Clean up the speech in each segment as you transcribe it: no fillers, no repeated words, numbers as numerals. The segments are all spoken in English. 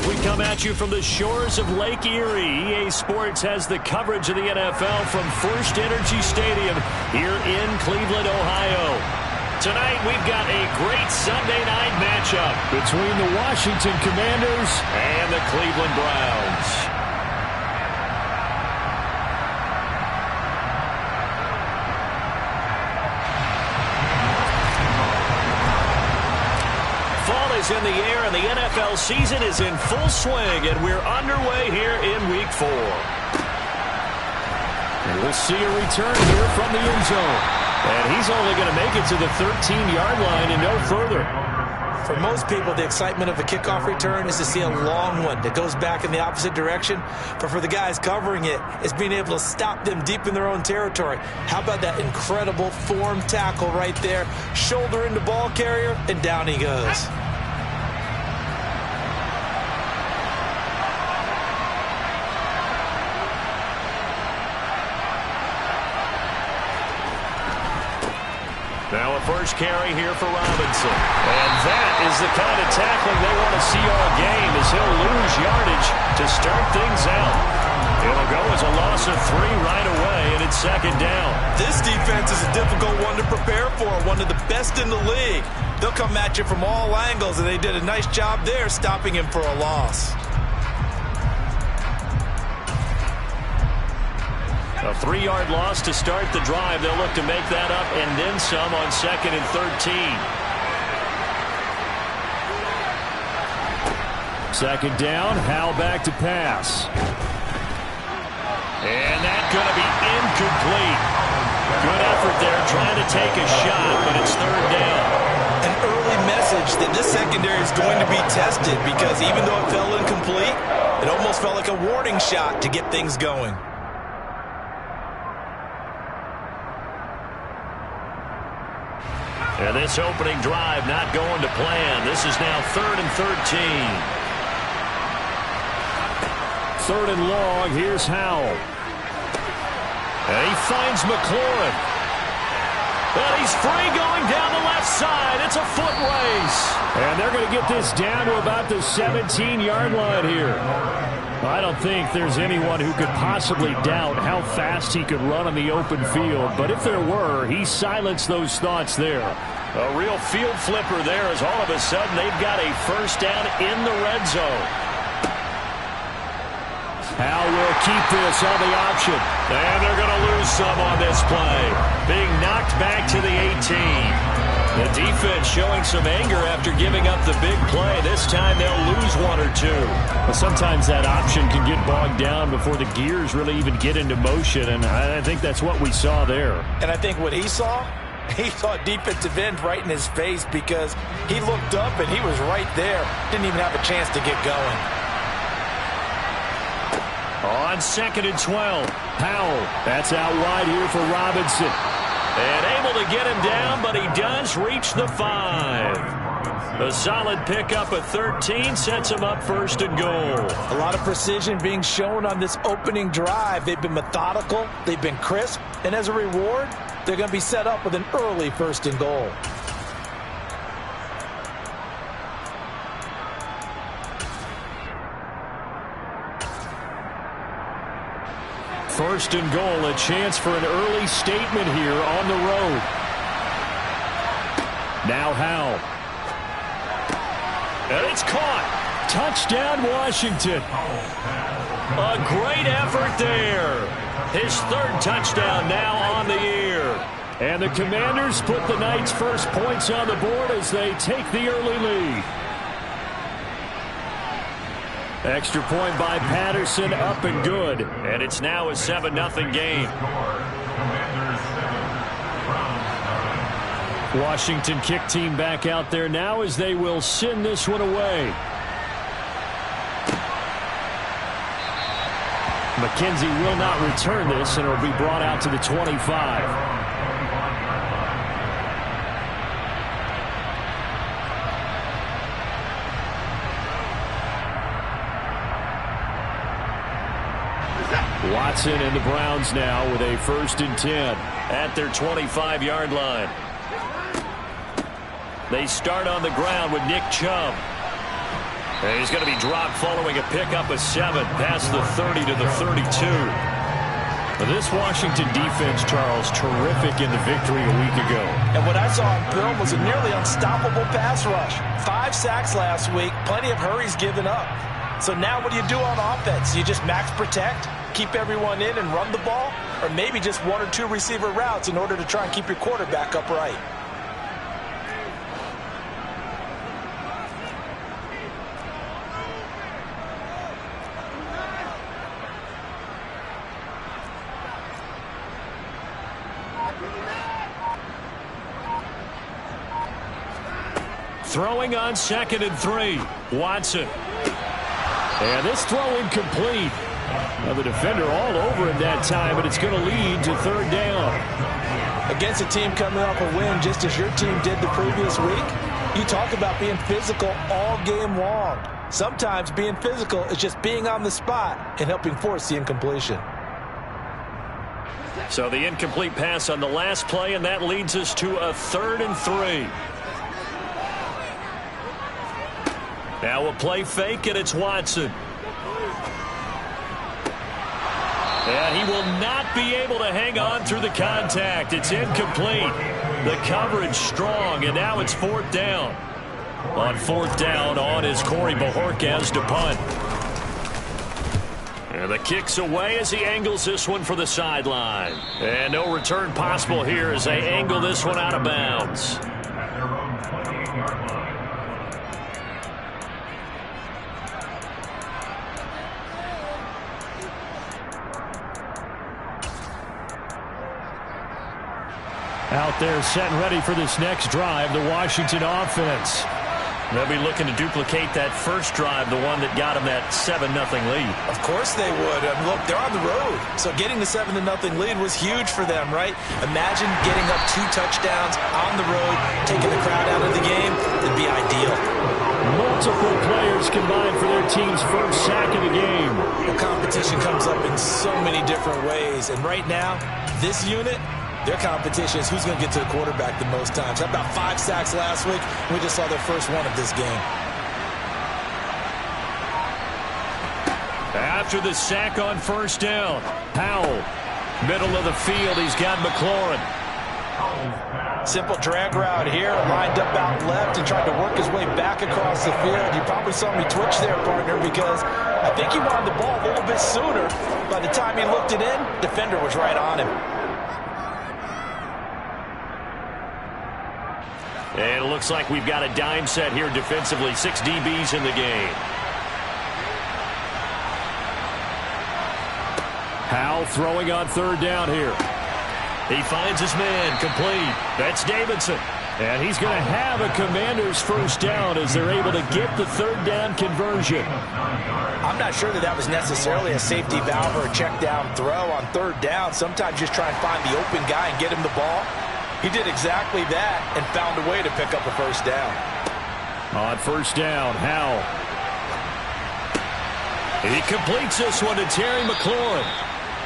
We come at you from the shores of Lake Erie. EA Sports has the coverage of the NFL from First Energy Stadium here in Cleveland, Ohio. Tonight, we've got a great Sunday night matchup between the Washington Commanders and the Cleveland Browns. Is in the air, and the NFL season is in full swing, and we're underway here in Week 4. And we'll see a return here from the end zone. And he's only going to make it to the 13-yard line and no further. For most people, the excitement of a kickoff return is to see a long one that goes back in the opposite direction. But for the guys covering it, it's being able to stop them deep in their own territory. How about that incredible form tackle right there? Shoulder into ball carrier, and down he goes. Now a first carry here for Robinson. And that is the kind of tackling they want to see all game, as he'll lose yardage to start things out. It'll go as a loss of 3 right away, and it's second down. This defense is a difficult one to prepare for, one of the best in the league. They'll come at you from all angles, and they did a nice job there stopping him for a loss. A 3-yard loss to start the drive. They'll look to make that up and then some on 2nd and 13. Second down, Howell back to pass. And that's going to be incomplete. Good effort there trying to take a shot, but it's third down. An early message that this secondary is going to be tested, because even though it fell incomplete, it almost felt like a warning shot to get things going. And this opening drive not going to plan. This is now 3rd and 13. 3rd and long. Here's Howell. And he finds McLaurin. And he's free going down the left side. It's a foot race. And they're going to get this down to about the 17-yard line here. I don't think there's anyone who could possibly doubt how fast he could run on the open field. But if there were, he silenced those thoughts there. A real field flipper there, as all of a sudden they've got a first down in the red zone. Howell will keep this on the option. And they're going to lose some on this play. Being knocked back to the 18. The defense showing some anger after giving up the big play. This time they'll lose 1 or 2. Well, sometimes that option can get bogged down before the gears really even get into motion, and I think that's what we saw there. And I think what he saw defensive end right in his face, because he looked up and he was right there. Didn't even have a chance to get going. On 2nd and 12, Howell. That's out wide here for Robinson. And able to get him down, but he does reach the 5. A solid pickup at 13 sets him up 1st and goal. A lot of precision being shown on this opening drive. They've been methodical, they've been crisp, and as a reward, they're going to be set up with an early 1st and goal. First and goal, a chance for an early statement here on the road. Now Howell. And it's caught. Touchdown, Washington. A great effort there. His 3rd touchdown now on the year. And the Commanders put the Knights' first points on the board as they take the early lead. Extra point by Patterson, up and good. And it's now a 7-0 game. Washington kick team back out there now as they will send this one away. McKenzie will not return this, and it will be brought out to the 25. Watson and the Browns now with a 1st and 10 at their 25-yard line. They start on the ground with Nick Chubb. And he's going to be dropped following a pickup of 7 past the 30 to the 32. This Washington defense, Charles, terrific in the victory a week ago. And what I saw on film was a nearly unstoppable pass rush. 5 sacks last week, plenty of hurries given up. So now what do you do on offense? You just max protect, keep everyone in and run the ball? Or maybe just 1 or 2 receiver routes in order to try and keep your quarterback upright? Throwing on 2nd and 3. Watson. And this throw incomplete. Now the defender all over him that time, but it's going to lead to 3rd down. Against a team coming off a win just as your team did the previous week, you talk about being physical all game long. Sometimes being physical is just being on the spot and helping force the incompletion. So the incomplete pass on the last play, and that leads us to a 3rd and 3. Now a play fake, and it's Watson. And he will not be able to hang on through the contact. It's incomplete. The coverage strong, and now it's 4th down. On 4th down, on is Corey Bojorquez to punt. And the kick's away as he angles this one for the sideline. And no return possible here as they angle this one out of bounds. Out there set and ready for this next drive, the Washington offense. They'll be looking to duplicate that first drive, the one that got them that 7-0 lead. Of course they would. Look, they're on the road. So getting the 7-0 lead was huge for them, right? Imagine getting up 2 touchdowns on the road, taking the crowd out of the game. It'd be ideal. Multiple players combined for their team's first sack of the game. The competition comes up in so many different ways. And right now, this unit, their competition is who's going to get to the quarterback the most times. How about 5 sacks last week? We just saw their first one of this game. After the sack on 1st down, Powell, middle of the field, he's got McLaurin. Simple drag route here, lined up out left and tried to work his way back across the field. You probably saw me twitch there, partner, because I think he wanted the ball a little bit sooner. By the time he looked it in, defender was right on him. And it looks like we've got a dime set here defensively. 6 DBs in the game. Powell throwing on 3rd down here. He finds his man, complete. That's Davidson. And he's going to have a Commander's first down as they're able to get the 3rd down conversion. I'm not sure that was necessarily a safety valve or a check down throw on 3rd down. Sometimes just try and find the open guy and get him the ball. He did exactly that and found a way to pick up a first down. On 1st down, Howell. He completes this one to Terry McLaurin.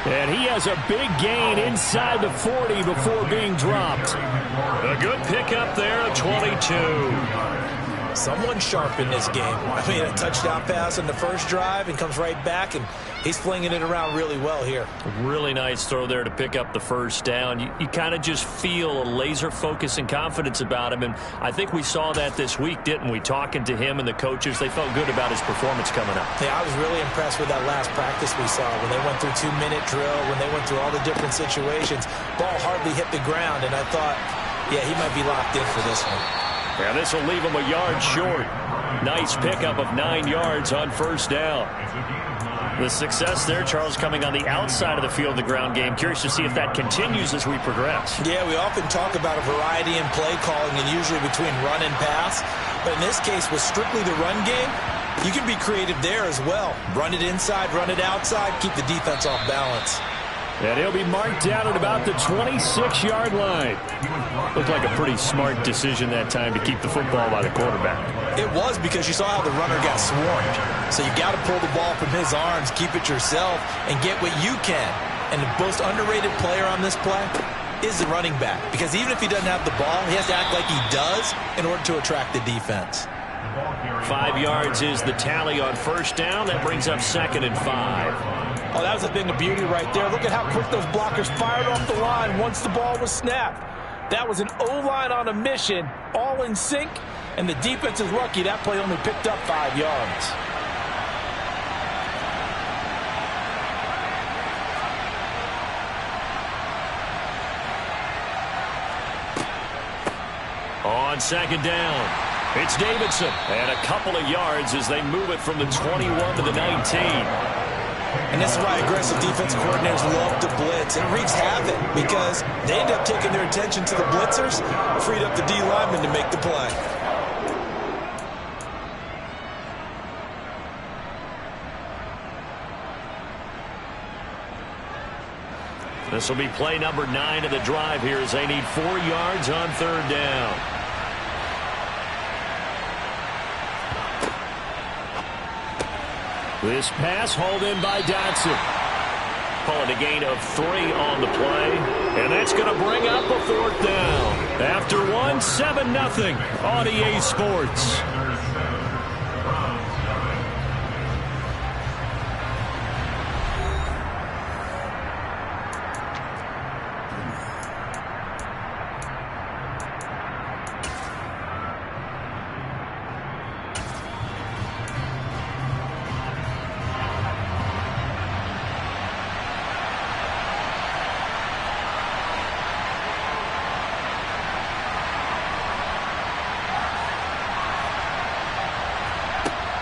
And he has a big gain inside the 40 before being dropped. A good pickup there, 22. Someone sharp in this game. I mean, a touchdown pass on the first drive and comes right back, and he's flinging it around really well here. Really nice throw there to pick up the first down. You kind of just feel a laser focus and confidence about him, and I think we saw that this week, didn't we? Talking to him and the coaches, they felt good about his performance coming up. Yeah, I was really impressed with that last practice we saw when they went through 2-minute drill, when they went through all the different situations. Ball hardly hit the ground, and I thought, yeah, he might be locked in for this one. Yeah, this will leave him a yard short. Nice pickup of 9 yards on 1st down. The success there, Charles, coming on the outside of the field, the ground game. Curious to see if that continues as we progress. Yeah, we often talk about a variety in play calling and usually between run and pass. But in this case, with strictly the run game, you can be creative there as well. Run it inside, run it outside, keep the defense off balance. And he'll be marked down at about the 26-yard line. Looked like a pretty smart decision that time to keep the football by the quarterback. It was, because you saw how the runner got swarmed. So you got to pull the ball from his arms, keep it yourself, and get what you can. And the most underrated player on this play is the running back. Because even if he doesn't have the ball, he has to act like he does in order to attract the defense. 5 yards is the tally on first down. That brings up 2nd and 5. Oh, that was a thing of beauty right there. Look at how quick those blockers fired off the line once the ball was snapped. That was an O-line on a mission, all in sync, and the defense is lucky that play only picked up 5 yards. On 2nd down, it's Davidson. And a couple of yards as they move it from the 21 to the 19. And this is why aggressive defensive coordinators love to blitz. It wreaks havoc because they end up taking their attention to the blitzers, freed up the D lineman to make the play. This will be play number 9 of the drive here as they need 4 yards on 3rd down. This pass hauled in by Dotson. Call it a gain of 3 on the play. And that's going to bring up a 4th down. After 7-0 on EA Sports.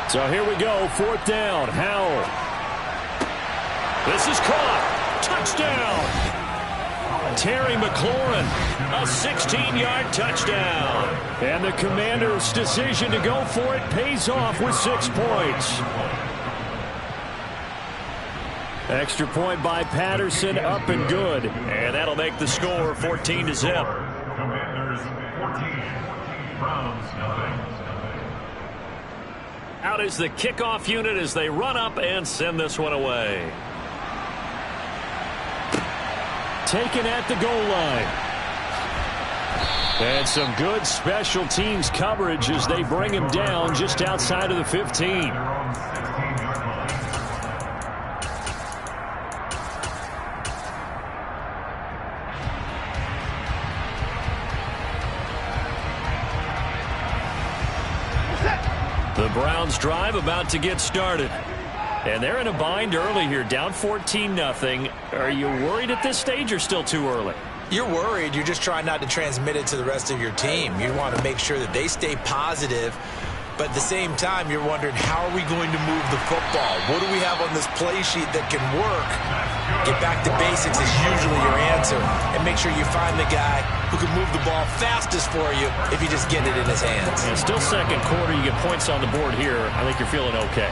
So here we go, 4th down, Howell. This is caught. Touchdown. Terry McLaurin, a 16-yard touchdown. And the Commanders' decision to go for it pays off with 6 points. Extra point by Patterson, up and good. And that'll make the score 14-0. Commanders 14, Browns nothing. Out is the kickoff unit as they run up and send this one away. Taken at the goal line. And some good special teams coverage as they bring him down just outside of the 15. The Browns drive about to get started. And they're in a bind early here, down 14-0. Are you worried at this stage or still too early? You're worried. You're just trying not to transmit it to the rest of your team. You want to make sure that they stay positive. But at the same time, you're wondering, how are we going to move the football? What do we have on this play sheet that can work? Get back to basics is usually your answer. And make sure you find the guy who can move the ball fastest for you if you just get it in his hands. And still 2nd quarter, you get points on the board here. I think you're feeling okay.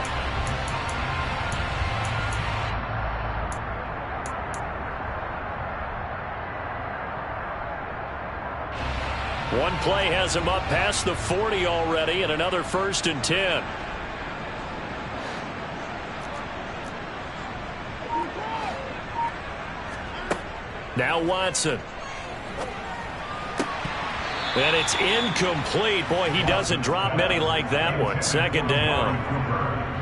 One play has him up past the 40 already, and another 1st and 10. Now Watson. And it's incomplete. Boy, he doesn't drop many like that one. 2nd down.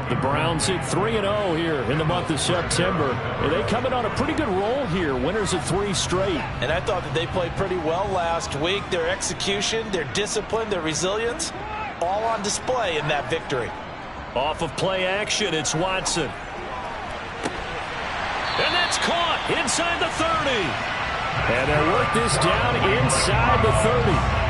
The Browns hit 3-0 here in the month of September. And they come in on a pretty good roll here. Winners of 3 straight. And I thought that they played pretty well last week. Their execution, their discipline, their resilience, all on display in that victory. Off of play action, it's Watson. And that's caught inside the 30. And they work this down inside the 30.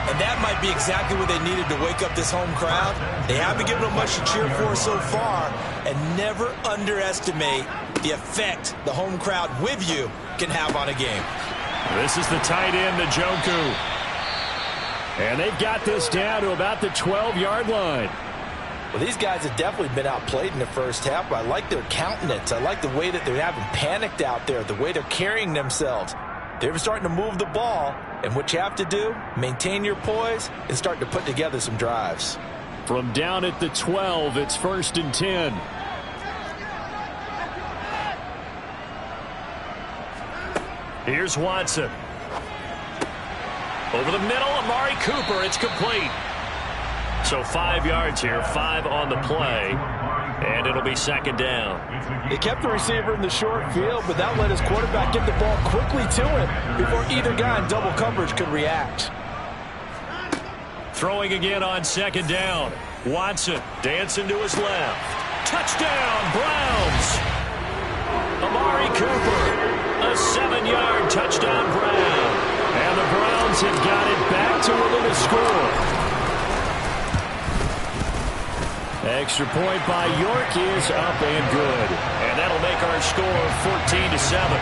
And that might be exactly what they needed to wake up this home crowd. They haven't given them much to cheer for so far. And never underestimate the effect the home crowd with you can have on a game. This is the tight end, Njoku. And they've got this down to about the 12-yard line. Well, these guys have definitely been outplayed in the first half, but I like their countenance. I like the way that they haven't panicked out there, the way they're carrying themselves. They're starting to move the ball, and what you have to do, maintain your poise and start to put together some drives. From down at the 12, it's 1st and 10. Here's Watson. Over the middle, Amari Cooper, it's complete. So 5 yards here, 5 on the play, and it'll be second down. They kept the receiver in the short field, but that let his quarterback get the ball quickly to him before either guy in double coverage could react. Throwing again on second down. Watson dancing to his left. Touchdown, Browns. Amari Cooper, a 7-yard touchdown Brown. And the Browns have got it back to within a score. Extra point by York is up and good. And that'll make our score 14-7.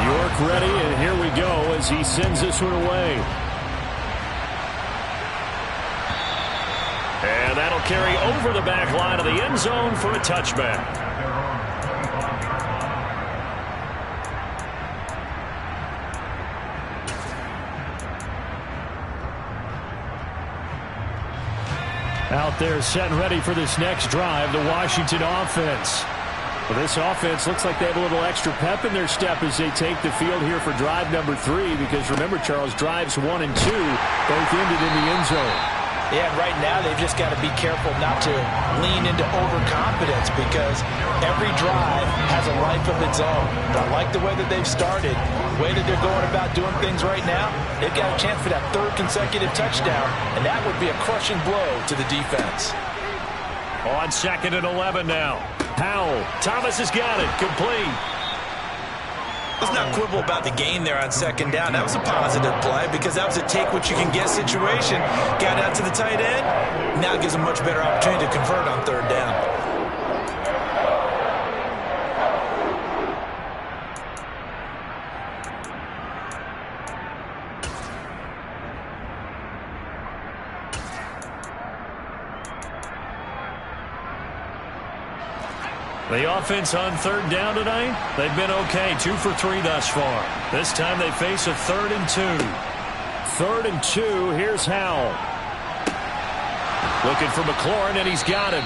York ready, and here we go as he sends this one away. And that'll carry over the back line of the end zone for a touchback. Out there set and ready for this next drive, the Washington offense. Well, this offense looks like they have a little extra pep in their step as they take the field here for drive number 3, because remember, Charles, drives 1 and 2 both ended in the end zone. Yeah, right now they've just got to be careful not to lean into overconfidence, because every drive has a life of its own. But I like the way that they've started, the way that they're going about doing things right now. They've got a chance for that 3rd consecutive touchdown, and that would be a crushing blow to the defense. On 2nd and 11 now. Howell. Thomas has got it. Complete. Let's not quibble about the gain there on 2nd down. That was a positive play, because that was a take-what-you-can-get situation. Got out to the tight end. Now it gives them much better opportunity to convert on 3rd down. The offense on 3rd down tonight, they've been okay. 2 for 3 thus far. This time they face a 3rd and 2. 3rd and 2, here's Howell. Looking for McLaurin, and he's got him.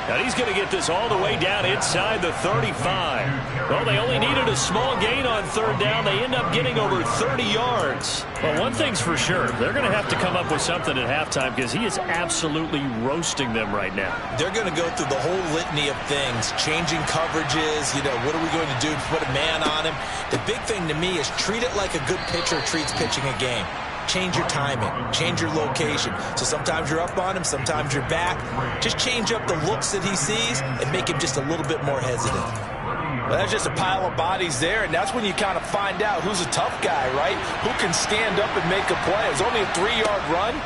And he's going to get this all the way down inside the 35. Well, they only needed a small gain on 3rd down. They end up getting over 30 yards. Well, one thing's for sure. They're going to have to come up with something at halftime, because he is absolutely roasting them right now. They're going to go through the whole litany of things, changing coverages, what are we going to do to put a man on him? The big thing to me is treat it like a good pitcher treats pitching a game. Change your timing, change your location. So sometimes you're up on him, sometimes you're back. Just change up the looks that he sees and make him just a little bit more hesitant. Well, that's just a pile of bodies there, and that's when you kind of find out who's a tough guy, right? Who can stand up and make a play. It's only a 3-yard run,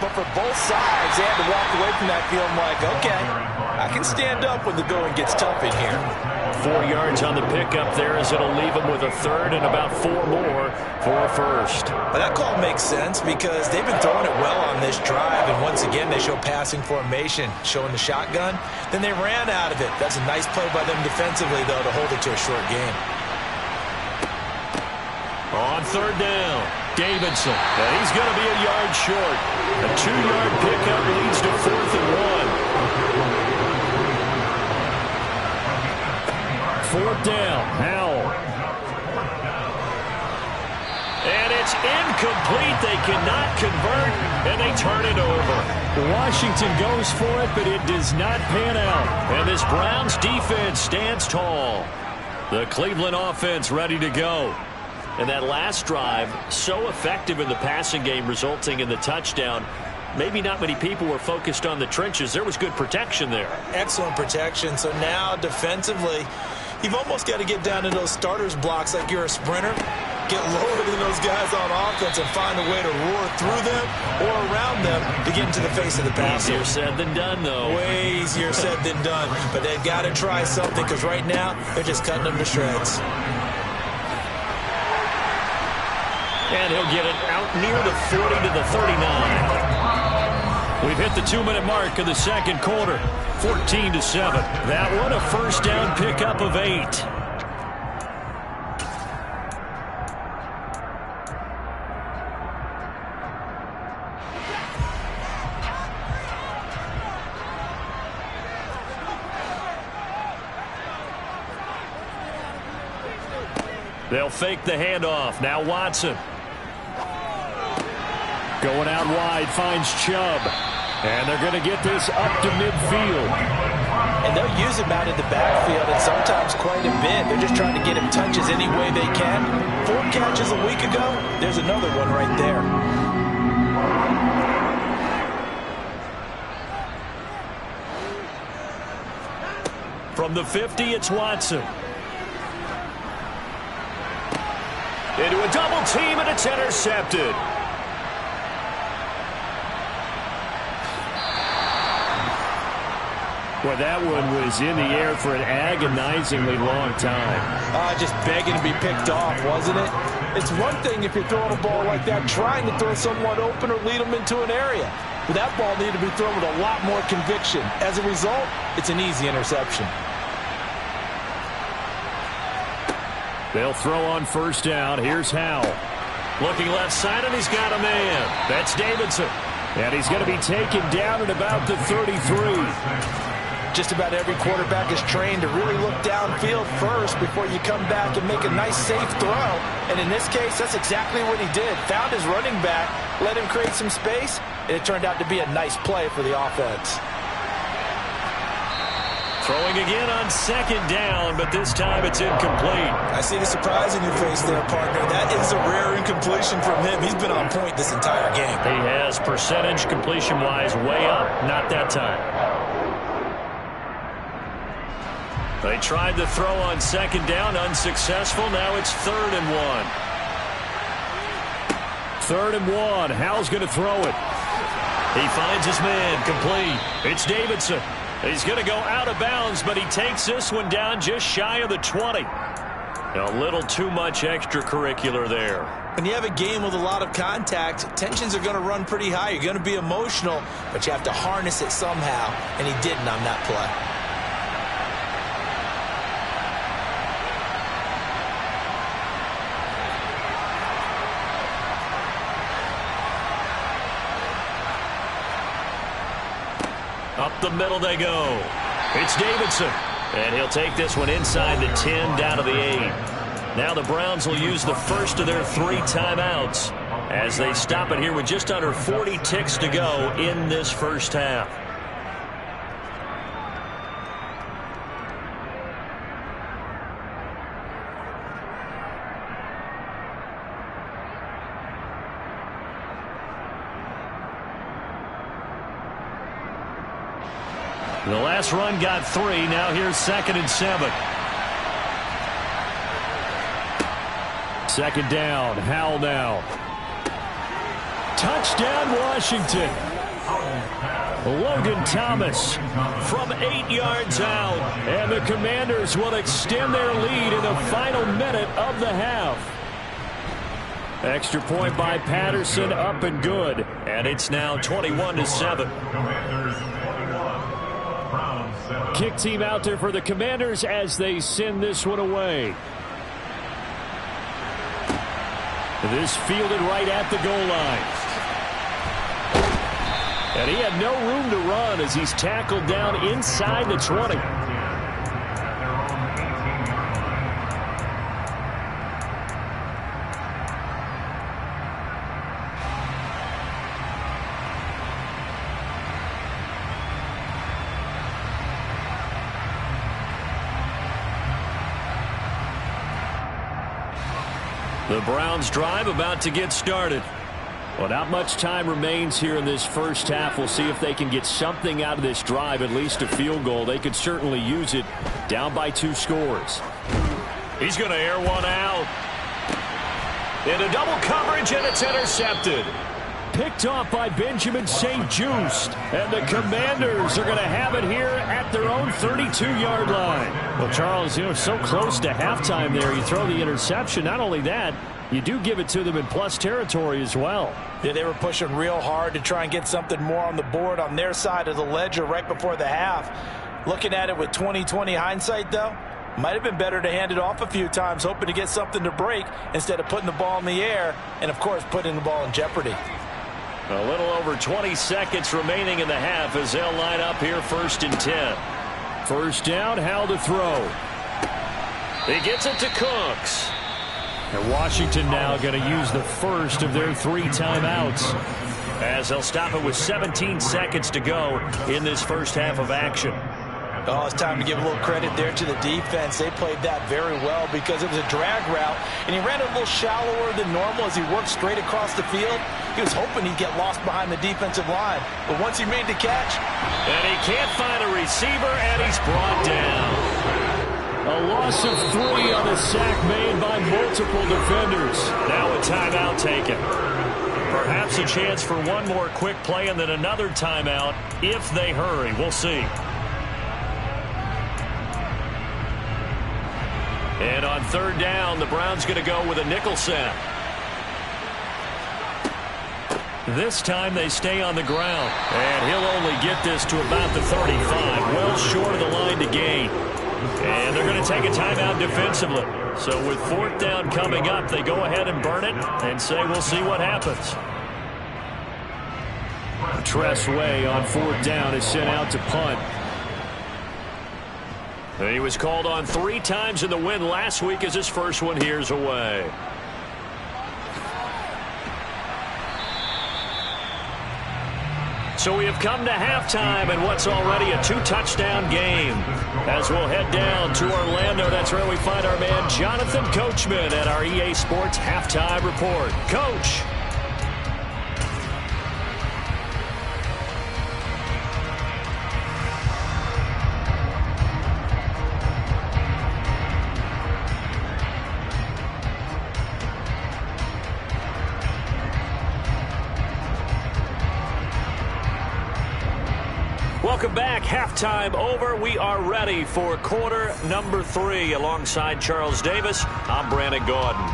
but for both sides, they had to walk away from that feeling like, okay, I can stand up when the going gets tough in here. 4 yards on the pickup there, as it'll leave him with a 3rd and about 4 more for a 1st. Well, that call makes sense, because they've been throwing it well on this drive, and once again they show passing formation, showing the shotgun. Then they ran out of it. That's a nice play by them defensively, though, to hold it to a short game. On 3rd down, Davidson, and he's going to be a yard short. A 2-yard pickup leads to 4th and 1. 4th down, Howell. And it's incomplete. They cannot convert, and they turn it over. Washington goes for it, but it does not pan out. And this Browns defense stands tall. The Cleveland offense ready to go. And that last drive, so effective in the passing game, resulting in the touchdown. Maybe not many people were focused on the trenches. There was good protection there. Excellent protection. So now defensively, you've almost got to get down to those starters blocks like you're a sprinter. Get lower than those guys on offense and find a way to roar through them or around them to get into the face of the passer. Easier said than done, though. Way easier said than done. But they've got to try something, because right now they're just cutting them to shreds. And he'll get it out near the 40 to the 39. We've hit the 2-minute mark of the 2nd quarter. 14-7. That one a 1st down pickup of 8. They'll fake the handoff. Now Watson. Going out wide, finds Chubb. And they're going to get this up to midfield. And they'll use him out in the backfield, and sometimes quite a bit. They're just trying to get him touches any way they can. 4 catches a week ago, there's another one right there. From the 50, it's Watson. Into a double team, and it's intercepted. Well, that one was in the air for an agonizingly long time. Just begging to be picked off, wasn't it? It's one thing if you're throwing a ball like that, trying to throw someone open or lead them into an area. But that ball needed to be thrown with a lot more conviction. As a result, it's an easy interception. They'll throw on first down. Here's Howell. Looking left side, and he's got a man. That's Davidson. And he's going to be taken down at about the 33. Just about every quarterback is trained to really look downfield first before you come back and make a nice, safe throw. And in this case, that's exactly what he did. Found his running back, let him create some space, and it turned out to be a nice play for the offense. Throwing again on second down, but this time it's incomplete. I see the surprise in your face there, partner. That is a rare incompletion from him. He's been on point this entire game. He has, percentage completion-wise, way up. Not that time. They tried to throw on second down, unsuccessful. Now it's 3rd and 1. 3rd and 1. Howell's going to throw it. He finds his man, complete. It's Davidson. He's going to go out of bounds, but he takes this one down just shy of the 20. A little too much extracurricular there. When you have a game with a lot of contact, tensions are going to run pretty high. You're going to be emotional, but you have to harness it somehow, and he didn't on that play. Up the middle they go. It's Davidson. And he'll take this one inside the 10, down to the 8. Now the Browns will use the first of their 3 timeouts as they stop it here with just under 40 ticks to go in this first half. The last run got 3. Now here's 2nd and 7. 2nd down. Howell now. Touchdown, Washington. Logan Thomas from 8 yards out. And the Commanders will extend their lead in the final minute of the half. Extra point by Patterson, up and good. And it's now 21-7. Kick team out there for the Commanders as they send this one away. This fielded right at the goal line. And he had no room to run as he's tackled down inside the 20. The Browns drive about to get started. Well, not much time remains here in this first half. We'll see if they can get something out of this drive, at least a field goal. They could certainly use it, down by 2 scores. He's going to air one out. Into double coverage, and it's intercepted. Picked off by Benjamin St-Juste. And the Commanders are going to have it here at their own 32-yard line. Well, Charles, so close to halftime there. You throw the interception. Not only that, you do give it to them in plus territory as well. Yeah, they were pushing real hard to try and get something more on the board on their side of the ledger right before the half. Looking at it with 20/20 hindsight, though, might have been better to hand it off a few times, hoping to get something to break instead of putting the ball in the air and, of course, putting the ball in jeopardy. A little over 20 seconds remaining in the half as they'll line up here 1st and 10. First down, Howell to throw. He gets it to Cooks. And Washington now going to use the first of their 3 timeouts, as they'll stop it with 17 seconds to go in this first half of action. Oh, it's time to give a little credit there to the defense. They played that very well because it was a drag route, and he ran a little shallower than normal as he worked straight across the field. He was hoping he'd get lost behind the defensive line, but once he made the catch, and he can't find a receiver, and he's brought down. A loss of 3 on the sack made by multiple defenders. Now a timeout taken. Perhaps a chance for one more quick play and then another timeout if they hurry. We'll see. And on 3rd down, the Browns going to go with a nickel set. This time they stay on the ground. And he'll only get this to about the 35, well short of the line to gain. And they're going to take a timeout defensively. So with 4th down coming up, they go ahead and burn it and say we'll see what happens. Tressway on 4th down is sent out to punt. He was called on 3 times in the win last week as his first one here's away. So we have come to halftime and what's already a 2-touchdown game. As we'll head down to Orlando, that's where we find our man Jonathan Coachman at our EA Sports Halftime Report. Coach. Welcome back. Halftime over. We are ready for quarter number 3. Alongside Charles Davis, I'm Brandon Gaudin.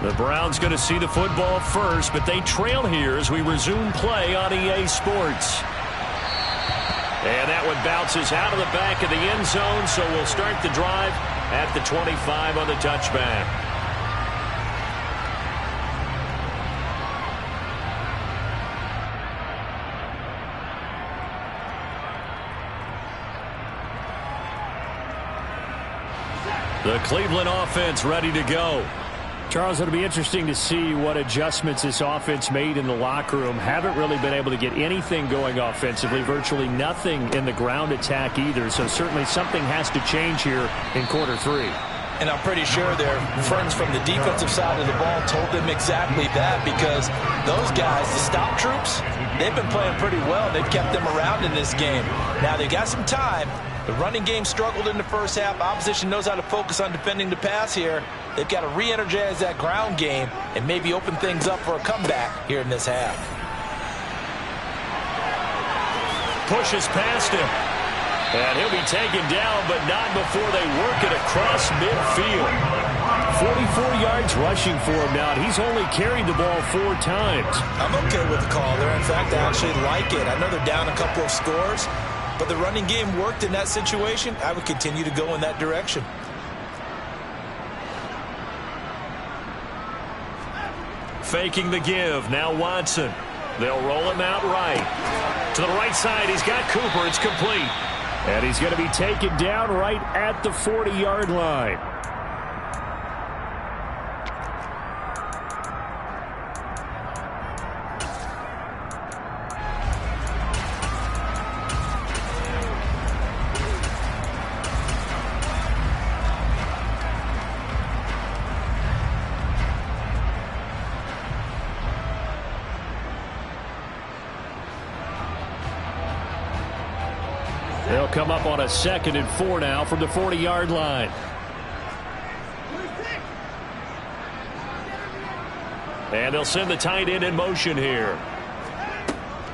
The Browns going to see the football first, but they trail here as we resume play on EA Sports. And that one bounces out of the back of the end zone, so we'll start the drive at the 25 on the touchback. The Cleveland offense ready to go. Charles, it'll be interesting to see what adjustments this offense made in the locker room. Haven't really been able to get anything going offensively, virtually nothing in the ground attack either. So certainly something has to change here in quarter 3. and I'm pretty sure their friends from the defensive side of the ball told them exactly that, because those guys, the stop troops, they've been playing pretty well. They've kept them around in this game. Now they got some time. The running game struggled in the first half. Opposition knows how to focus on defending the pass here. They've got to re-energize that ground game and maybe open things up for a comeback here in this half. Pushes past him. And he'll be taken down, but not before they work it across midfield. 44 yards rushing for him now. He's only carried the ball 4 times. I'm okay with the call there. In fact, I actually like it. I know they're down a couple of scores, but the running game worked in that situation. I would continue to go in that direction. Faking the give. Now Watson. They'll roll him out right. To the right side, he's got Cooper. It's complete. And he's going to be taken down right at the 40-yard line. They'll come up on a 2nd and 4 now from the 40-yard line. And they'll send the tight end in motion here.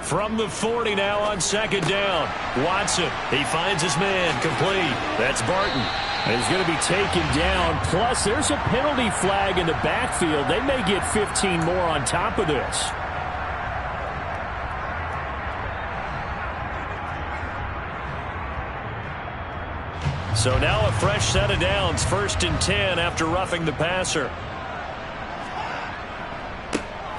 From the 40 now on 2nd down. Watson, he finds his man, complete. That's Barton. And he's going to be taken down. Plus, there's a penalty flag in the backfield. They may get 15 more on top of this. So now a fresh set of downs, 1st and 10 after roughing the passer.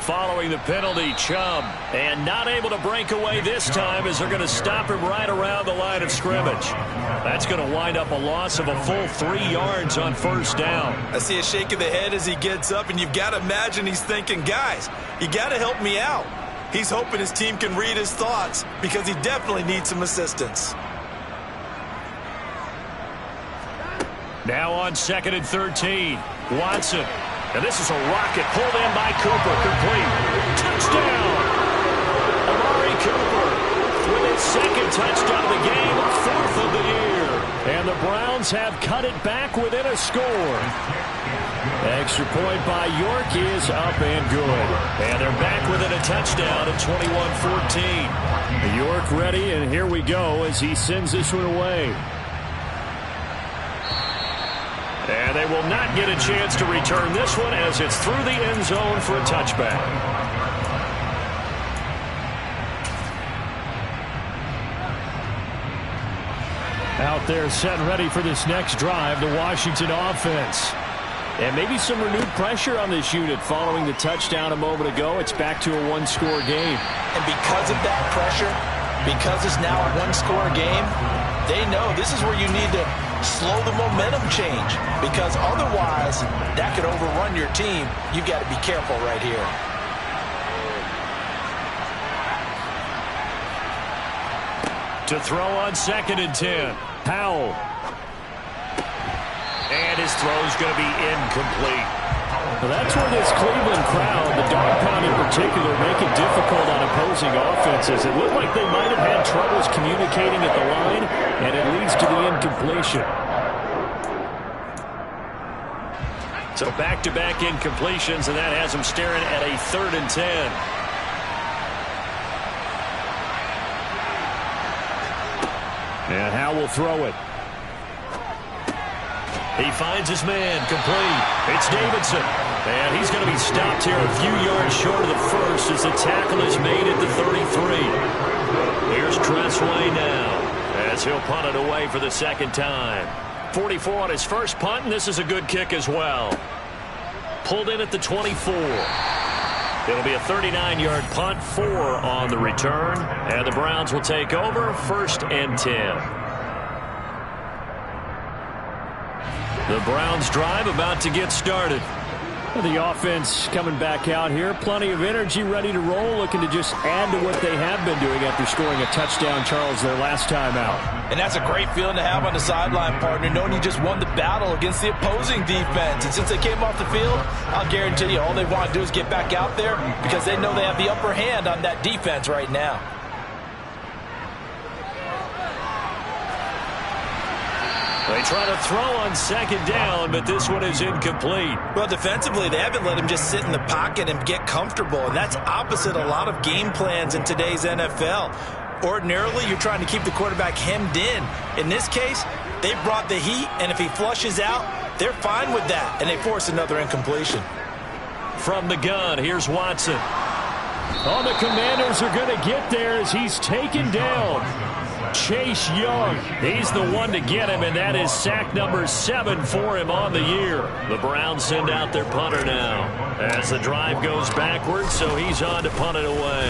following the penalty. Chubb, and not able to break away this time as they're going to stop him right around the line of scrimmage. That's going to wind up a loss of a full 3 yards on first down. I see a shake of the head as he gets up, and you've got to imagine he's thinking, guys, you got to help me out. He's hoping his team can read his thoughts because he definitely needs some assistance. Now on 2nd and 13, Watson. And this is a rocket pulled in by Cooper. Complete. Touchdown! Amari Cooper with his 2nd touchdown of the game, 4th of the year. And the Browns have cut it back within a score. Extra point by York is up and good. And they're back within a touchdown at 21-14. York ready, and here we go as he sends this one away. And they will not get a chance to return this one as it's through the end zone for a touchback. Out there set and ready for this next drive, the Washington offense. And maybe some renewed pressure on this unit following the touchdown a moment ago. It's back to a one-score game. And because of that pressure, because it's now a one-score game, they know this is where you need to slow the momentum change, because otherwise that could overrun your team. You've got to be careful right here. To throw on 2nd and 10, Powell. And his throw's going to be incomplete. Well, that's where this Cleveland crowd, the dog pound in particular, make it difficult on opposing offenses. It looked like they might have had troubles communicating at the line, and it leads to the incompletion. So back-to-back incompletions, and that has them staring at a 3rd and 10. And Howe will throw it. He finds his man, complete. It's Davidson. And he's going to be stopped here a few yards short of the first as the tackle is made at the 33. Here's Tressway now as he'll punt it away for the 2nd time. 44 on his first punt, and this is a good kick as well. Pulled in at the 24. It'll be a 39-yard punt, 4 on the return, and the Browns will take over 1st and 10. The Browns drive about to get started. The offense coming back out here. Plenty of energy, ready to roll, looking to just add to what they have been doing after scoring a touchdown, Charles, their last time out. And that's a great feeling to have on the sideline, partner, knowing you just won the battle against the opposing defense. And since they came off the field, I'll guarantee you all they want to do is get back out there because they know they have the upper hand on that defense right now. They try to throw on 2nd down, but this one is incomplete. Well, defensively, they haven't let him just sit in the pocket and get comfortable, and that's opposite a lot of game plans in today's NFL. Ordinarily, you're trying to keep the quarterback hemmed in. In this case, they brought the heat, and if he flushes out, they're fine with that, and they force another incompletion. From the gun, here's Watson. Oh, the Commanders are going to get there as he's taken down. Chase Young. He's the one to get him, and that is sack number 7 for him on the year. The Browns send out their punter now as the drive goes backwards, so he's on to punt it away.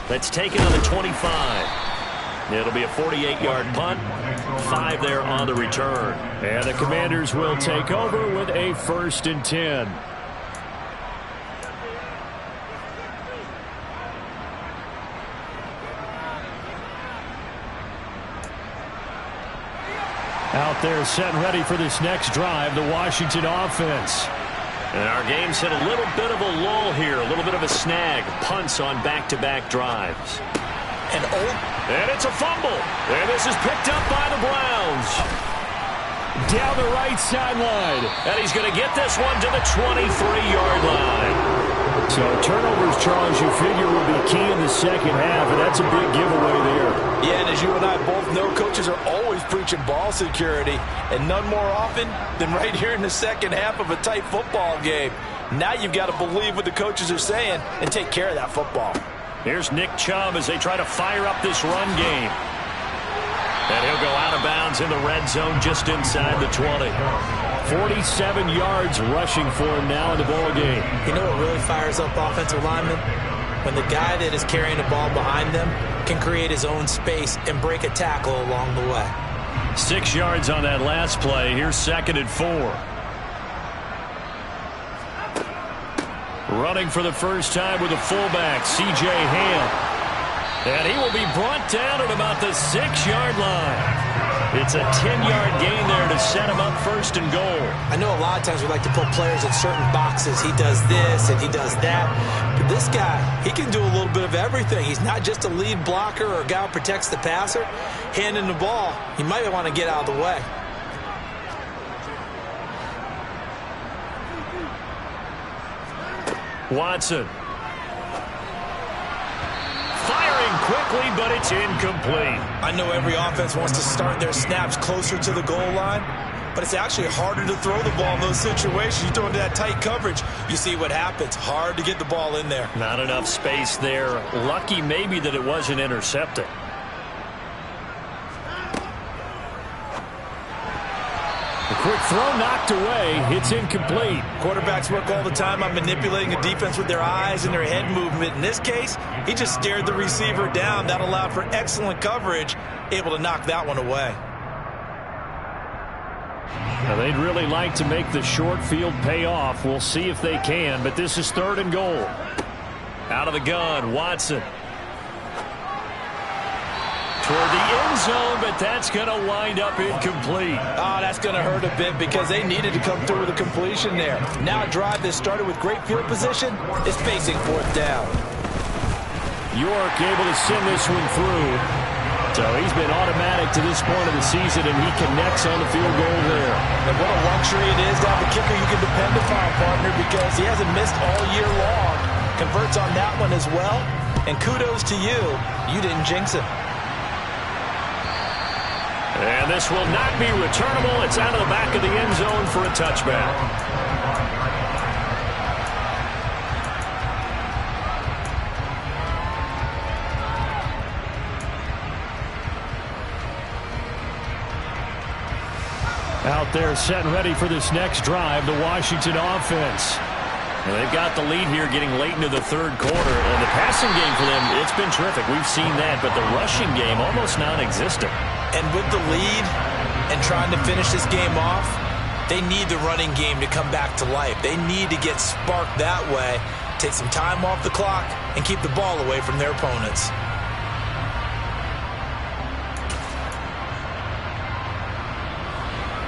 Let's take it on the 25. It'll be a 48-yard punt, 5 there on the return. And the Commanders will take over with a 1st and 10. Out there set and ready for this next drive, the Washington offense. And our game's hit a little bit of a lull here, a little bit of a snag. Punts on back-to-back drives. And it's a fumble. And this is picked up by the Browns. Down the right sideline. And he's going to get this one to the 23-yard line. So turnovers, Charles, you figure will be key in the second half, and that's a big giveaway there. Yeah, and as you and I both know, coaches are always preaching ball security, and none more often than right here in the second half of a tight football game. Now you've got to believe what the coaches are saying and take care of that football. Here's Nick Chubb as they try to fire up this run game. And he'll go out of bounds in the red zone just inside the 20. 47 yards rushing for him now in the ball game. You know what really fires up offensive linemen? When the guy that is carrying the ball behind them can create his own space and break a tackle along the way. 6 yards on that last play. Here's 2nd and 4. Running for the first time with a fullback, C.J. Ham. And he will be brought down at about the 6-yard line. It's a 10-yard gain there to set him up 1st and goal. I know a lot of times we like to put players in certain boxes. He does this and he does that. But this guy, he can do a little bit of everything. He's not just a lead blocker or a guy who protects the passer. Handing the ball, he might want to get out of the way. Watson. Firing quickly, but it's incomplete. I know every offense wants to start their snaps closer to the goal line, but it's actually harder to throw the ball in those situations. You throw into that tight coverage, you see what happens. Hard to get the ball in there. Not enough space there. Lucky maybe that it wasn't intercepted. The quick throw knocked away. It's incomplete. Quarterbacks work all the time on manipulating a defense with their eyes and their head movement. In this case, he just stared the receiver down. That allowed for excellent coverage, able to knock that one away. Now they'd really like to make the short field pay off. We'll see if they can, but this is 3rd and goal. Out of the gun, Watson. Toward the end zone, but that's going to wind up incomplete. Oh, that's going to hurt a bit because they needed to come through with a completion there. Now a drive that started with great field position is facing 4th down. York able to send this one through. So he's been automatic to this point of the season, and he connects on the field goal there. And what a luxury it is to have a kicker you can depend upon, partner, because he hasn't missed all year long. Converts on that one as well. And kudos to you. You didn't jinx him. And this will not be returnable. It's out of the back of the end zone for a touchback. Out there set and ready for this next drive, the Washington offense. And they've got the lead here getting late into the 3rd quarter. And the passing game for them, it's been terrific. We've seen that, but the rushing game almost non-existent. And with the lead and trying to finish this game off, they need the running game to come back to life. They need to get sparked that way, take some time off the clock, and keep the ball away from their opponents.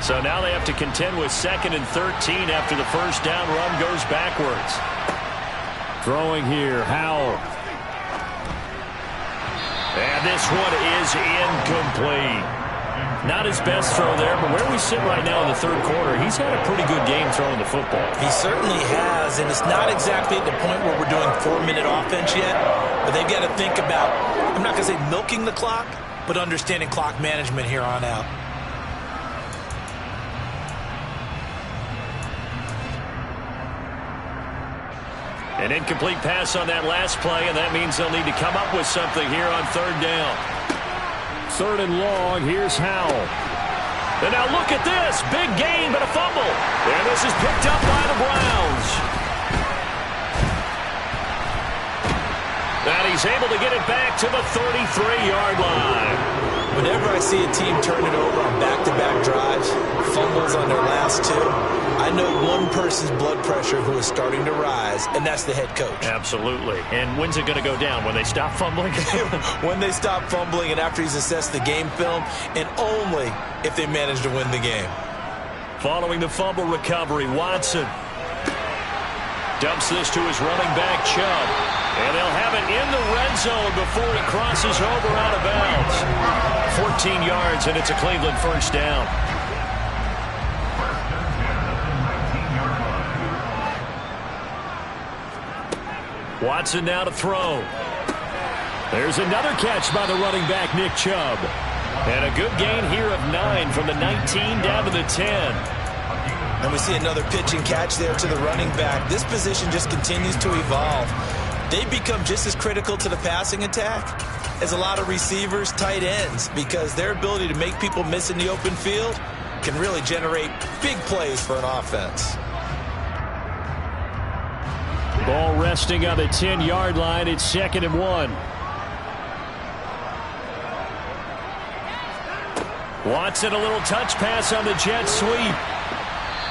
So now they have to contend with 2nd and 13 after the first down run goes backwards. Throwing here, Howell. And this one is incomplete. Not his best throw there, but where we sit right now in the 3rd quarter, he's had a pretty good game throwing the football. He certainly has, and it's not exactly at the point where we're doing 4-minute offense yet, but they've got to think about, I'm not going to say milking the clock, but understanding clock management here on out. An incomplete pass on that last play, and that means they'll need to come up with something here on 3rd down. 3rd and long, here's Howell. And now look at this. Big gain, but a fumble. And this is picked up by the Browns. And he's able to get it back to the 33-yard line. Whenever I see a team turn it over on back-to-back drives, fumbles on their last 2, I know one person's blood pressure who is starting to rise, and that's the head coach. Absolutely. And when's it going to go down? When they stop fumbling? When they stop fumbling and after he's assessed the game film, and only if they manage to win the game. Following the fumble recovery, Watson dumps this to his running back, Chubb. And they'll have it in the red zone before he crosses over out of bounds. 14 yards, and it's a Cleveland first down. Watson now to throw. There's another catch by the running back, Nick Chubb. And a good gain here of 9 from the 19 down to the 10. And we see another pitch and catch there to the running back. This position just continues to evolve. They become just as critical to the passing attack is a lot of receivers, tight ends, because their ability to make people miss in the open field can really generate big plays for an offense. Ball resting on the 10-yard line. It's 2nd and 1. Watson, a little touch pass on the jet sweep.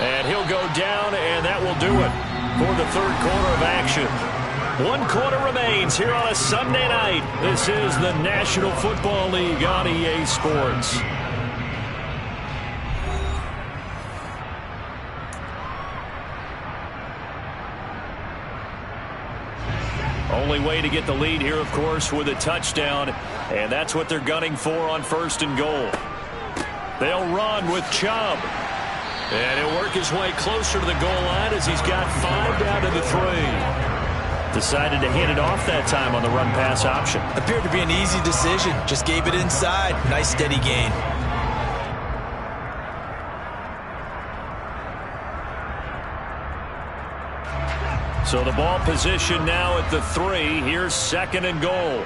And he'll go down, and that will do it for the 3rd quarter of action. 1 quarter remains here on a Sunday night. This is the National Football League on EA Sports. Only way to get the lead here, of course, with a touchdown, and that's what they're gunning for on 1st and goal. They'll run with Chubb. And he'll work his way closer to the goal line as he's got 5 down to the 3. Decided to hand it off that time on the run-pass option. Appeared to be an easy decision. Just gave it inside. Nice steady gain. So the ball position now at the 3. Here's 2nd and goal.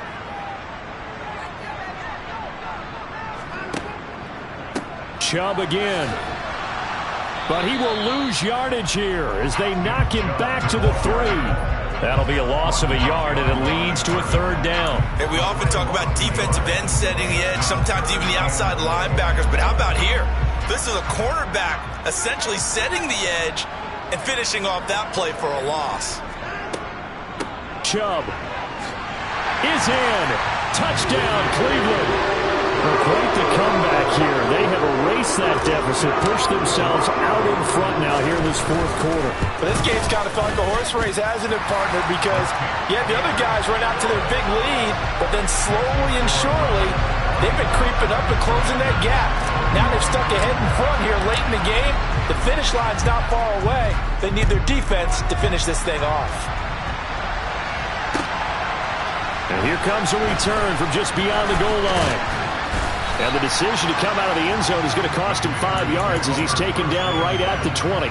Chubb again. But he will lose yardage here as they knock him back to the 3. That'll be a loss of a yard, and it leads to a 3rd down. And we often talk about defensive ends setting the edge, sometimes even the outside linebackers. But how about here? This is a cornerback essentially setting the edge and finishing off that play for a loss. Chubb is in. Touchdown, Cleveland. Well, quite the comeback here. They have erased that deficit, pushed themselves out in front now here in this 4th quarter. But this game's kind of felt like a horse race, hasn't it, partner? Because, yeah, the other guys run out to their big lead, but then slowly and surely, they've been creeping up and closing that gap. Now they've stuck ahead in front here late in the game. The finish line's not far away. They need their defense to finish this thing off. And here comes a return from just beyond the goal line. And the decision to come out of the end zone is going to cost him 5 yards as he's taken down right at the 20.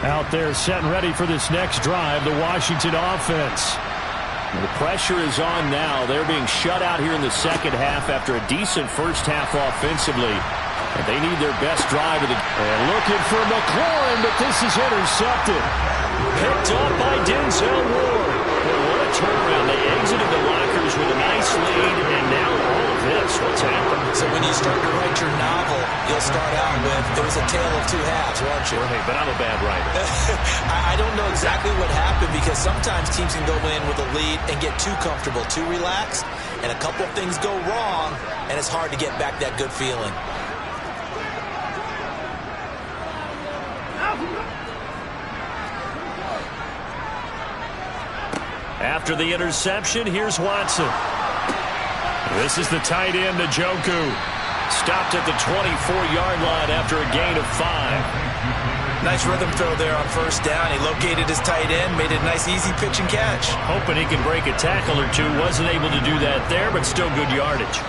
Out there set and ready for this next drive, the Washington offense. The pressure is on now. They're being shut out here in the 2nd half after a decent first half offensively. And they need their best drive of the game. And looking for McLaurin, but this is intercepted. Picked up by Denzel Ward. Well, what a turnaround. They exited the lockers with a nice lead, and now all of this. What's happened? So when you start to write your novel, you'll start out with, there was a tale of 2 halves, won't you? Hey, but I'm a bad writer. I don't know exactly what happened because sometimes teams can go in with a lead and get too comfortable, too relaxed, and a couple of things go wrong, and it's hard to get back that good feeling. After the interception, here's Watson. This is the tight end, Njoku. Stopped at the 24-yard line after a gain of 5. Nice rhythm throw there on 1st down. He located his tight end, made it a nice, easy pitch and catch. Hoping he can break a tackle or two. Wasn't able to do that there, but still good yardage.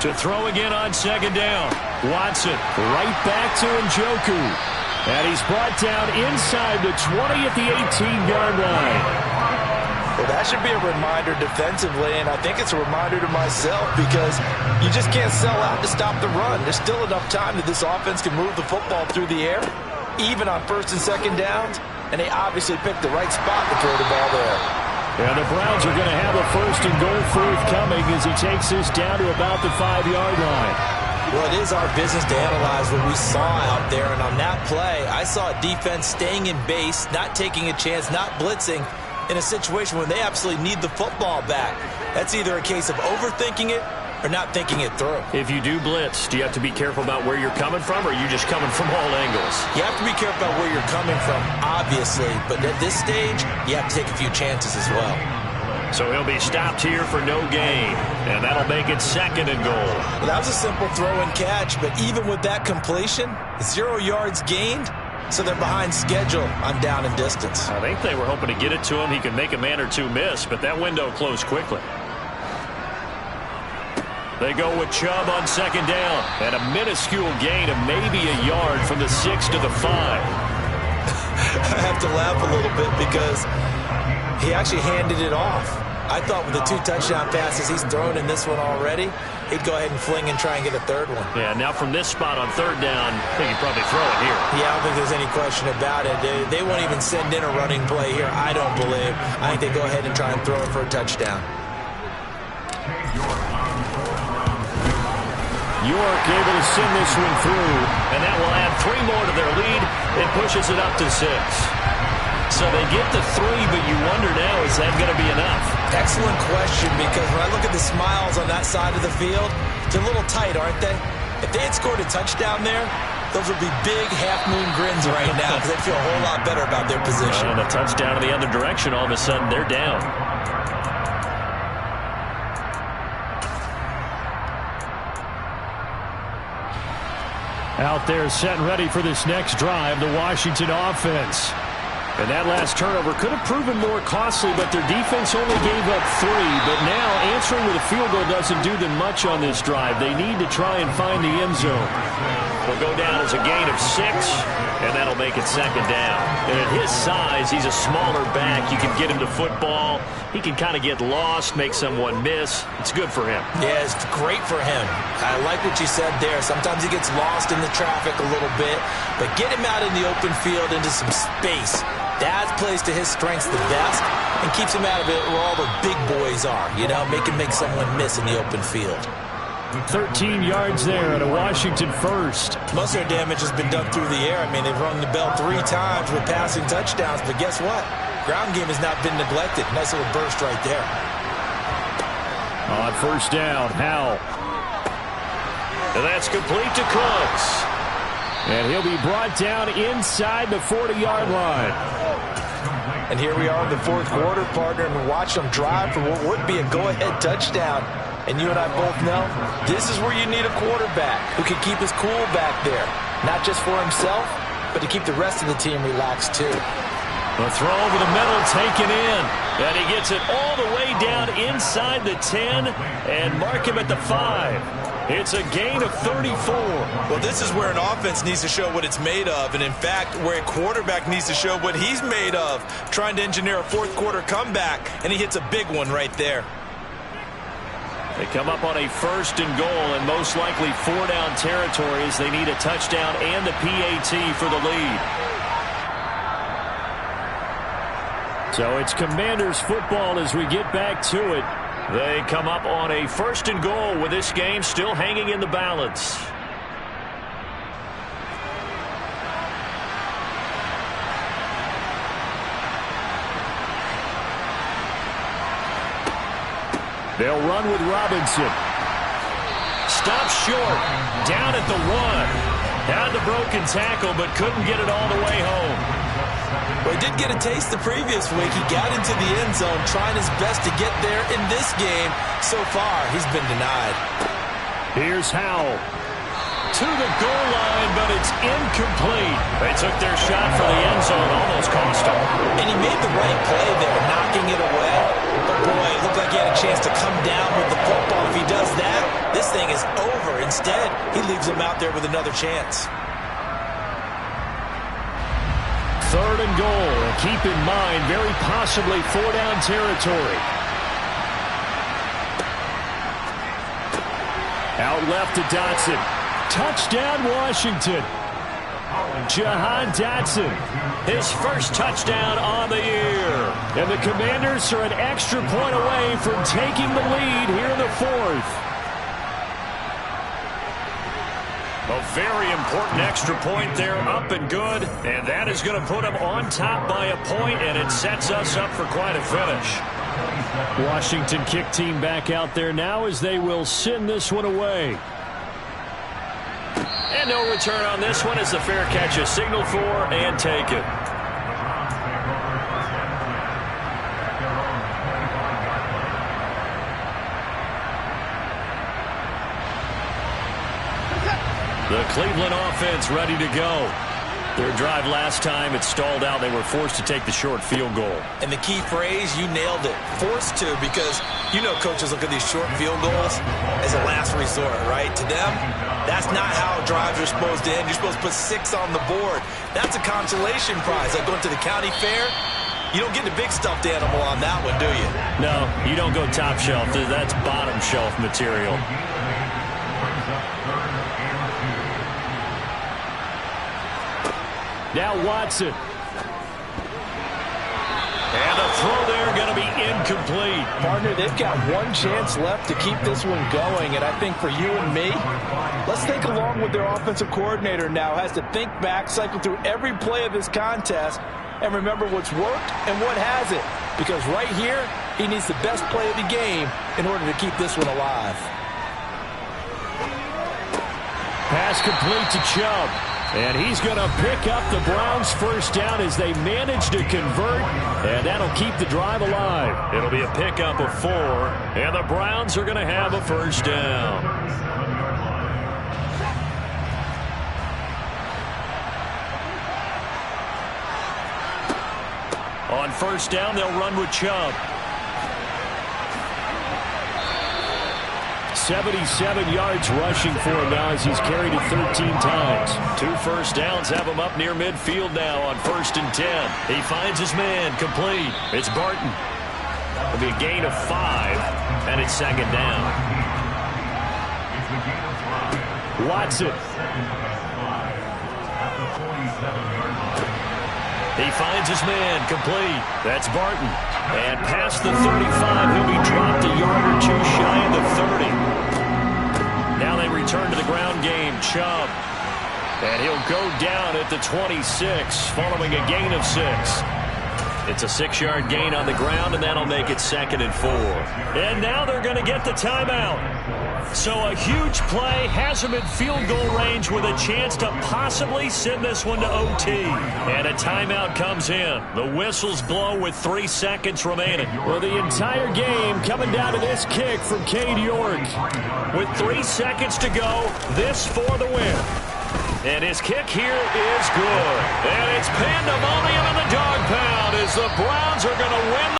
To throw again on 2nd down. Watson right back to Njoku. And he's brought down inside the 20 at the 18-yard line. Well, that should be a reminder defensively, and I think it's a reminder to myself because you just can't sell out to stop the run. There's still enough time that this offense can move the football through the air, even on 1st and 2nd downs, and they obviously picked the right spot to throw the ball there. And the Browns are going to have a 1st and goal forthcoming as he takes this down to about the 5-yard line. Well, it is our business to analyze what we saw out there, and on that play, I saw a defense staying in base, not taking a chance, not blitzing in a situation where they absolutely need the football back. That's either a case of overthinking it or not thinking it through. If you do blitz, do you have to be careful about where you're coming from, or are you just coming from all angles? You have to be careful about where you're coming from, obviously, but at this stage, you have to take a few chances as well. So he'll be stopped here for no gain, and that'll make it 2nd and goal. Well, that was a simple throw and catch, but even with that completion, 0 yards gained, so they're behind schedule on down and distance. I think they were hoping to get it to him. He could make a man or two miss, but that window closed quickly. They go with Chubb on second down. And a minuscule gain of maybe a yard from the 6 to the 5. I have to laugh a little bit because he actually handed it off. I thought with the 2 touchdown passes he's thrown in this one already, he'd go ahead and fling and try and get a third one. Yeah, now from this spot on third down, I think he'd probably throw it here. Yeah, I don't think there's any question about it. They won't even send in a running play here, I don't believe. I think they go ahead and try and throw it for a touchdown. York able to send this one through, and that will add 3 more to their lead. It pushes it up to 6. So they get the 3, but you wonder now, is that going to be enough? Excellent question, because when I look at the smiles on that side of the field, they're a little tight, aren't they? If they had scored a touchdown there, those would be big half-moon grins right now because they feel a whole lot better about their position. And a touchdown in the other direction, all of a sudden they're down. Out there set and ready for this next drive, the Washington offense. And that last turnover could have proven more costly, but their defense only gave up 3. But now answering with a field goal doesn't do them much on this drive. They need to try and find the end zone. Will go down as a gain of 6, and that'll make it second down. And at his size, he's a smaller back. You can get him to football. He can kind of get lost, make someone miss. It's good for him. Yeah, it's great for him. I like what you said there. Sometimes he gets lost in the traffic a little bit, but get him out in the open field into some space. That plays to his strengths the best and keeps him out of it where all the big boys are, you know, make someone miss in the open field. 13 yards there at a Washington first. Most of their damage has been done through the air. I mean, they've rung the bell 3 times with passing touchdowns, but guess what? Ground game has not been neglected. Nice little burst right there. On first down, Howell. And that's complete to Cooks. And he'll be brought down inside the 40-yard line. And here we are in the fourth quarter, partner, and watch them drive for what would be a go-ahead touchdown. And you and I both know this is where you need a quarterback who can keep his cool back there. Not just for himself, but to keep the rest of the team relaxed too. The throw over the middle taken in. And he gets it all the way down inside the 10 and mark him at the 5. It's a gain of 34. Well, this is where an offense needs to show what it's made of, and in fact, where a quarterback needs to show what he's made of, trying to engineer a fourth quarter comeback, and he hits a big one right there. They come up on a first and goal, and most likely 4-down territory as they need a touchdown and the PAT for the lead. So it's Commanders football as we get back to it. They come up on a first and goal with this game still hanging in the balance. They'll run with Robinson. Stopped short. Down at the 1. Had the broken tackle, but couldn't get it all the way home. Well, he did get a taste the previous week. He got into the end zone, trying his best to get there in this game. So far, he's been denied. Here's Howell. To the goal line, but it's incomplete. They took their shot for the end zone, almost cost him. And he made the right play there, knocking it away. But boy, it looked like he had a chance to come down with the football. If he does that, this thing is over. Instead, he leaves him out there with another chance. Third and goal. And keep in mind, very possibly 4-down territory. Out left to Dotson. Touchdown, Washington. Jahan Dotson. His first touchdown on the year. And the Commanders are an extra point away from taking the lead here in the fourth. A very important extra point there, up and good. And that is going to put them on top by a point, and it sets us up for quite a finish. Washington kick team back out there now as they will send this one away. And no return on this one as the fair catch is signaled for and taken. The Cleveland offense ready to go. Their drive last time, it stalled out. They were forced to take the short field goal. And the key phrase, you nailed it. Forced to, because you know coaches look at these short field goals as a last resort, right? To them, that's not how drives are supposed to end. You're supposed to put 6 on the board. That's a consolation prize. Like going to the county fair, you don't get the big stuffed animal on that one, do you? No, you don't go top shelf. That's bottom shelf material. Now Watson. And the throw there going to be incomplete. Partner, they've got one chance left to keep this one going, and I think for you and me, let's think along with their offensive coordinator now. Has to think back, cycle through every play of this contest, and remember what's worked and what hasn't. Because right here, he needs the best play of the game in order to keep this one alive. Pass complete to Chubb. And he's going to pick up the Browns' first down as they manage to convert, and that'll keep the drive alive. It'll be a pickup of 4, and the Browns are going to have a first down. On first down, they'll run with Chubb. 77 yards rushing for him now as he's carried it 13 times. 2 first downs have him up near midfield now on 1st and 10. He finds his man complete. It's Barton. It'll be a gain of 5, and it's 2nd down. Watson. He finds his man complete. That's Barton. And past the 35, he'll be dropped a yard or 2 shy of the 30. Now they return to the ground game. Chubb. And he'll go down at the 26 following a gain of 6. It's a 6-yard gain on the ground, and that'll make it 2nd and 4. And now they're going to get the timeout. So a huge play has him in field goal range with a chance to possibly send this one to OT. And a timeout comes in. The whistles blow with 3 seconds remaining. Well, the entire game coming down to this kick from Cade York. With 3 seconds to go, this for the win. And his kick here is good. And it's pandemonium in the dog pound as the Browns are going to win